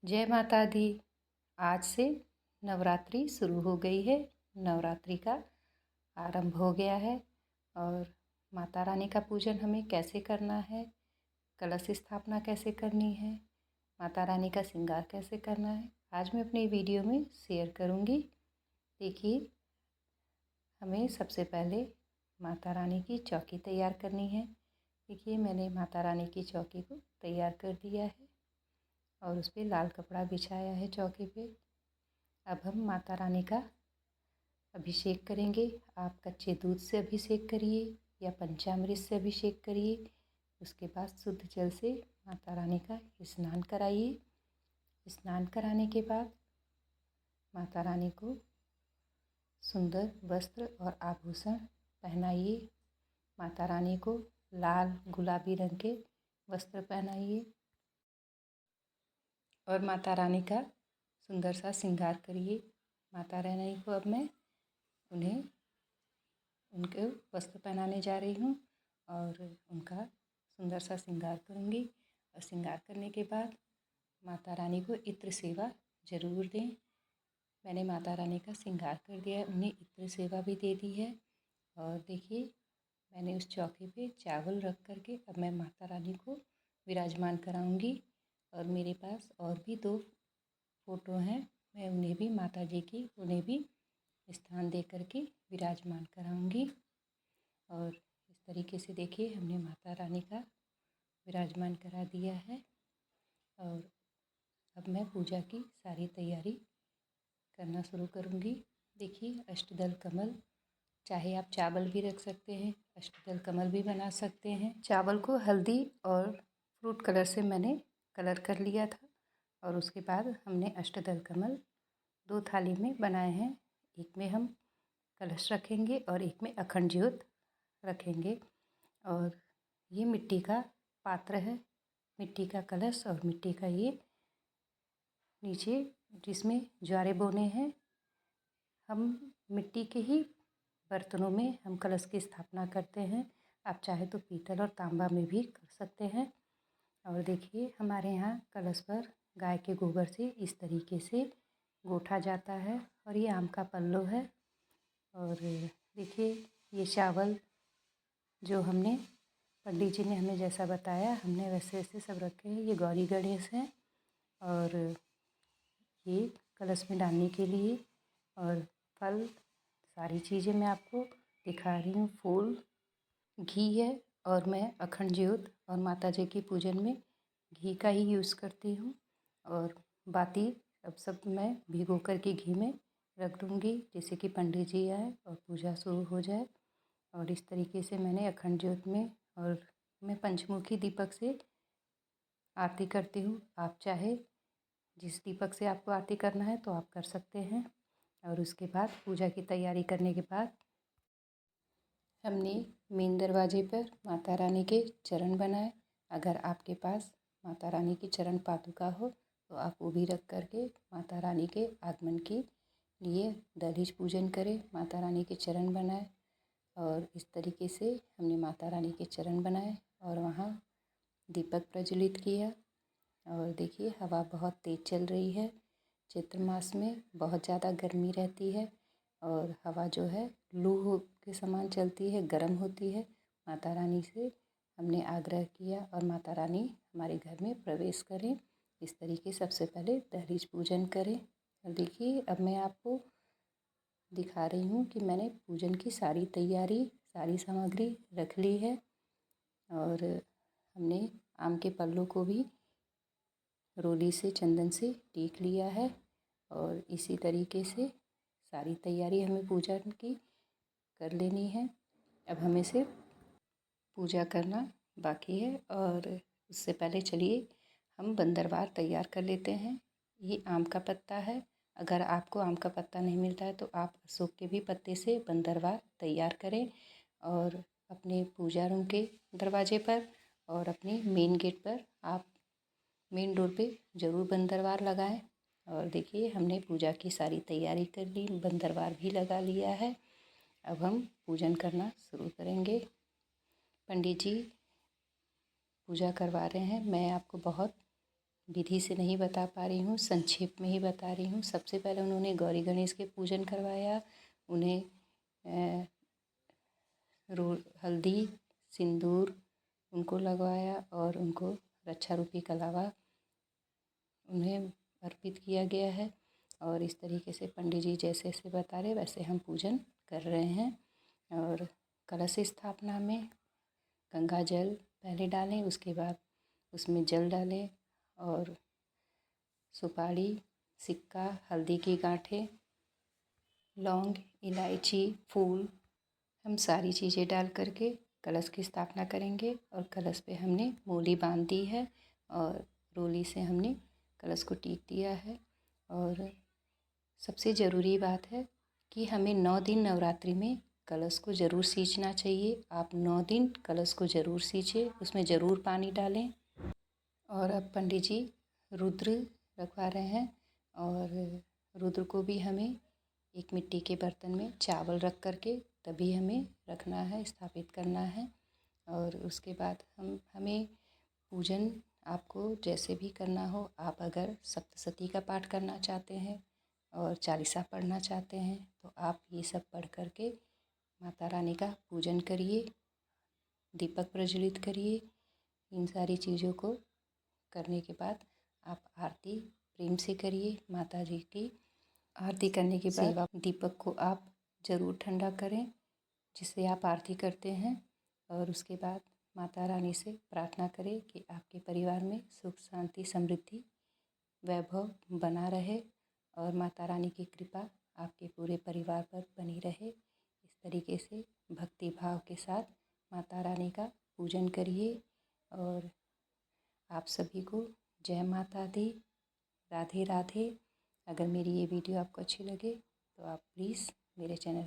जय माता दी। आज से नवरात्रि शुरू हो गई है। नवरात्रि का आरंभ हो गया है और माता रानी का पूजन हमें कैसे करना है, कलश स्थापना कैसे करनी है, माता रानी का श्रृंगार कैसे करना है, आज मैं अपनी वीडियो में शेयर करूंगी। देखिए, हमें सबसे पहले माता रानी की चौकी तैयार करनी है। देखिए, मैंने माता रानी की चौकी को तैयार कर दिया है और उस पर लाल कपड़ा बिछाया है चौकी पे। अब हम माता रानी का अभिषेक करेंगे। आप कच्चे दूध से अभिषेक करिए या पंचामृत से अभिषेक करिए। उसके बाद शुद्ध जल से माता रानी का स्नान कराइए। स्नान कराने के बाद माता रानी को सुंदर वस्त्र और आभूषण पहनाइए। माता रानी को लाल गुलाबी रंग के वस्त्र पहनाइए और माता रानी का सुंदर सा श्रृंगार करिए। माता रानी को अब मैं उनके वस्त्र पहनाने जा रही हूँ और उनका सुंदर सा श्रृंगार करूँगी। और श्रृंगार करने के बाद माता रानी को इत्र सेवा ज़रूर दें। मैंने माता रानी का श्रृंगार कर दिया है, उन्हें इत्र सेवा भी दे दी है। और देखिए, मैंने उस चौकी पे चावल रख कर के अब मैं माता रानी को विराजमान कराऊंगी। और मेरे पास और भी 2 फ़ोटो हैं, मैं उन्हें भी माता जी की उन्हें भी स्थान दे कर के विराजमान कराऊंगी। और इस तरीके से देखिए, हमने माता रानी का विराजमान करा दिया है। और अब मैं पूजा की सारी तैयारी करना शुरू करूंगी। देखिए, अष्टदल कमल, चाहे आप चावल भी रख सकते हैं, अष्टदल कमल भी बना सकते हैं। चावल को हल्दी और फ्रूट कलर से मैंने कलर कर लिया था और उसके बाद हमने अष्टदल कमल 2 थाली में बनाए हैं। एक में हम कलश रखेंगे और एक में अखंड ज्योत रखेंगे। और ये मिट्टी का पात्र है, मिट्टी का कलश और मिट्टी का ये नीचे जिसमें ज्वारे बोने हैं। हम मिट्टी के ही बर्तनों में हम कलश की स्थापना करते हैं। आप चाहे तो पीतल और तांबा में भी कर सकते हैं। और देखिए, हमारे यहाँ कलश पर गाय के गोबर से इस तरीके से गोठा जाता है और ये आम का पल्लो है। और देखिए, ये चावल जो हमने पंडित जी ने हमें जैसा बताया, हमने वैसे वैसे सब रखे हैं। ये गौरी गणेश हैं और ये कलश में डालने के लिए। और फल, सारी चीज़ें मैं आपको दिखा रही हूँ। फूल, घी है और मैं अखंड ज्योत और माता जी की पूजन में घी का ही यूज़ करती हूँ। और बाती अब सब मैं भिगो कर के घी में रख दूँगी, जैसे कि पंडित जी आए और पूजा शुरू हो जाए। और इस तरीके से मैंने अखंड ज्योत में, और मैं पंचमुखी दीपक से आरती करती हूँ। आप चाहे जिस दीपक से आपको आरती करना है तो आप कर सकते हैं। और उसके बाद पूजा की तैयारी करने के बाद हमने मेन दरवाजे पर माता रानी के चरण बनाए। अगर आपके पास माता रानी की चरण पादुका हो तो आप वो भी रख कर के माता रानी के आगमन के लिए दहलीज पूजन करें। माता रानी के चरण बनाए और इस तरीके से हमने माता रानी के चरण बनाए और वहाँ दीपक प्रज्वलित किया। और देखिए, हवा बहुत तेज़ चल रही है। चैत्र मास में बहुत ज़्यादा गर्मी रहती है और हवा जो है लू के समान चलती है, गर्म होती है। माता रानी से हमने आग्रह किया और माता रानी हमारे घर में प्रवेश करें। इस तरीके सबसे पहले दहलीज पूजन करें। और देखिए, अब मैं आपको दिखा रही हूँ कि मैंने पूजन की सारी तैयारी, सारी सामग्री रख ली है। और हमने आम के पल्लों को भी रोली से, चंदन से टीक लिया है। और इसी तरीके से सारी तैयारी हमें पूजा की कर लेनी है। अब हमें सिर्फ पूजा करना बाकी है। और उससे पहले चलिए हम बंदरवार तैयार कर लेते हैं। ये आम का पत्ता है। अगर आपको आम का पत्ता नहीं मिलता है तो आप अशोक के भी पत्ते से बंदरवार तैयार करें और अपने पूजा रूम के दरवाजे पर और अपने मेन गेट पर आप मेन डोर पे ज़रूर बंदरवार लगाएं। और देखिए, हमने पूजा की सारी तैयारी कर ली, बंदरवार भी लगा लिया है। अब हम पूजन करना शुरू करेंगे। पंडित जी पूजा करवा रहे हैं। मैं आपको बहुत विधि से नहीं बता पा रही हूँ, संक्षेप में ही बता रही हूँ। सबसे पहले उन्होंने गौरी गणेश के पूजन करवाया, उन्हें हल्दी सिंदूर उनको लगवाया और उनको रक्षा रूपी कलावा उन्हें अर्पित किया गया है। और इस तरीके से पंडित जी जैसे जैसे बता रहे वैसे हम पूजन कर रहे हैं। और कलश स्थापना में गंगा जल पहले डालें, उसके बाद उसमें जल डालें और सुपारी, सिक्का, हल्दी की गांठें, लौंग, इलायची, फूल, हम सारी चीज़ें डाल करके कलश की स्थापना करेंगे। और कलश पे हमने मूली बांध दी है और रोली से हमने कलश को टीक दिया है। और सबसे ज़रूरी बात है कि हमें 9 दिन नवरात्रि में कलश को ज़रूर सींचना चाहिए। आप 9 दिन कलश को ज़रूर सींचें, उसमें ज़रूर पानी डालें। और अब पंडित जी रुद्र रखवा रहे हैं और रुद्र को भी हमें एक मिट्टी के बर्तन में चावल रख करके तभी हमें रखना है, स्थापित करना है। और उसके बाद हमें पूजन आपको जैसे भी करना हो, आप अगर सप्तशती का पाठ करना चाहते हैं और चालीसा पढ़ना चाहते हैं तो आप ये सब पढ़ करके माता रानी का पूजन करिए, दीपक प्रज्वलित करिए। इन सारी चीज़ों को करने के बाद आप आरती प्रेम से करिए। माता जी की आरती करने के बाद दीपक को आप ज़रूर ठंडा करें जिससे आप आरती करते हैं। और उसके बाद माता रानी से प्रार्थना करें कि आपके परिवार में सुख शांति समृद्धि वैभव बना रहे और माता रानी की कृपा आपके पूरे परिवार पर बनी रहे। इस तरीके से भक्ति भाव के साथ माता रानी का पूजन करिए। और आप सभी को जय माता दी, राधे राधे। अगर मेरी ये वीडियो आपको अच्छी लगे तो आप प्लीज़ मेरे चैनल